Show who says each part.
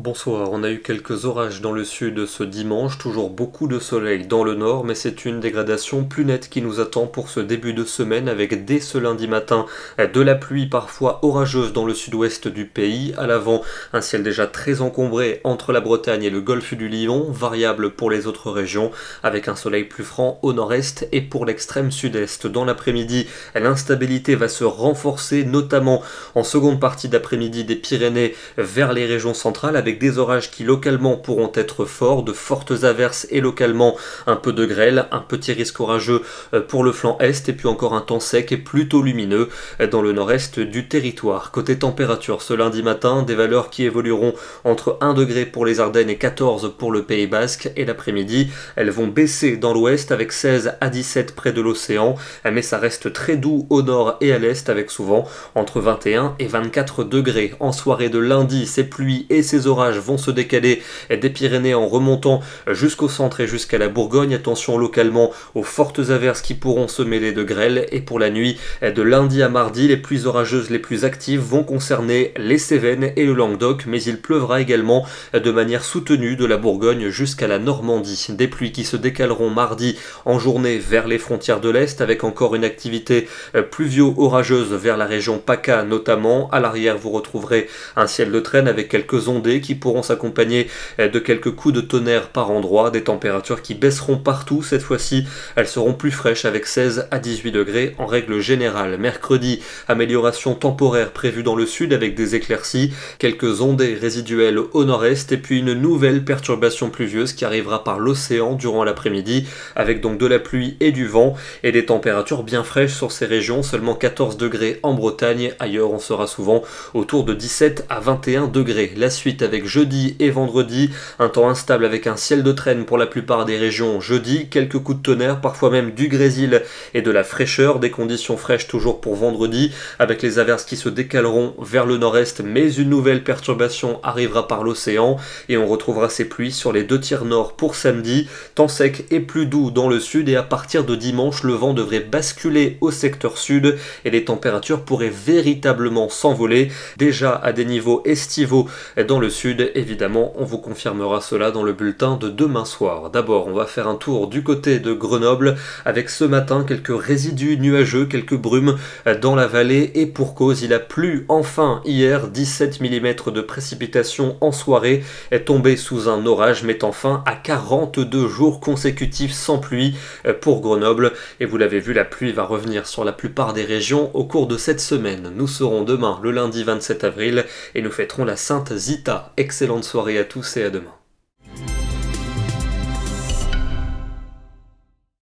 Speaker 1: Bonsoir, on a eu quelques orages dans le sud ce dimanche, toujours beaucoup de soleil dans le nord, mais c'est une dégradation plus nette qui nous attend pour ce début de semaine avec dès ce lundi matin de la pluie parfois orageuse dans le sud-ouest du pays. À l'avant, un ciel déjà très encombré entre la Bretagne et le golfe du Lion, variable pour les autres régions, avec un soleil plus franc au nord-est et pour l'extrême sud-est. Dans l'après-midi, l'instabilité va se renforcer, notamment en seconde partie d'après-midi des Pyrénées vers les régions centrales, avec des orages qui localement pourront être forts, de fortes averses et localement un peu de grêle, un petit risque orageux pour le flanc est et puis encore un temps sec et plutôt lumineux dans le nord-est du territoire. Côté température, ce lundi matin, des valeurs qui évolueront entre 1 degré pour les Ardennes et 14 pour le Pays Basque, et l'après-midi, elles vont baisser dans l'ouest avec 16 à 17 près de l'océan, mais ça reste très doux au nord et à l'est avec souvent entre 21 et 24 degrés. En soirée de lundi, ces pluies et ces orages vont se décaler des Pyrénées en remontant jusqu'au centre et jusqu'à la Bourgogne. Attention localement aux fortes averses qui pourront se mêler de grêle, et pour la nuit de lundi à mardi, les pluies orageuses les plus actives vont concerner les Cévennes et le Languedoc, mais il pleuvra également de manière soutenue de la Bourgogne jusqu'à la Normandie. Des pluies qui se décaleront mardi en journée vers les frontières de l'Est, avec encore une activité pluvio-orageuse vers la région PACA notamment. À l'arrière, vous retrouverez un ciel de traîne avec quelques ondées qui pourront s'accompagner de quelques coups de tonnerre par endroits, des températures qui baisseront partout. Cette fois-ci, elles seront plus fraîches avec 16 à 18 degrés en règle générale. Mercredi, amélioration temporaire prévue dans le sud avec des éclaircies, quelques ondées résiduelles au nord-est et puis une nouvelle perturbation pluvieuse qui arrivera par l'océan durant l'après-midi, avec donc de la pluie et du vent et des températures bien fraîches sur ces régions, seulement 14 degrés en Bretagne. Ailleurs, on sera souvent autour de 17 à 21 degrés. La suite avec jeudi et vendredi, un temps instable avec un ciel de traîne pour la plupart des régions jeudi, quelques coups de tonnerre, parfois même du grésil et de la fraîcheur, des conditions fraîches toujours pour vendredi, avec les averses qui se décaleront vers le nord-est, mais une nouvelle perturbation arrivera par l'océan et on retrouvera ces pluies sur les deux tiers nord pour samedi, temps sec et plus doux dans le sud, et à partir de dimanche, le vent devrait basculer au secteur sud et les températures pourraient véritablement s'envoler, déjà à des niveaux estivaux dans le sud. Évidemment, on vous confirmera cela dans le bulletin de demain soir. D'abord, on va faire un tour du côté de Grenoble avec ce matin quelques résidus nuageux, quelques brumes dans la vallée, et pour cause, il a plu enfin hier, 17 mm de précipitations en soirée est tombé sous un orage, mettant fin à 42 jours consécutifs sans pluie pour Grenoble. Et vous l'avez vu, la pluie va revenir sur la plupart des régions au cours de cette semaine. Nous serons demain le lundi 27 avril et nous fêterons la Sainte Zita. Excellente soirée à tous et à demain.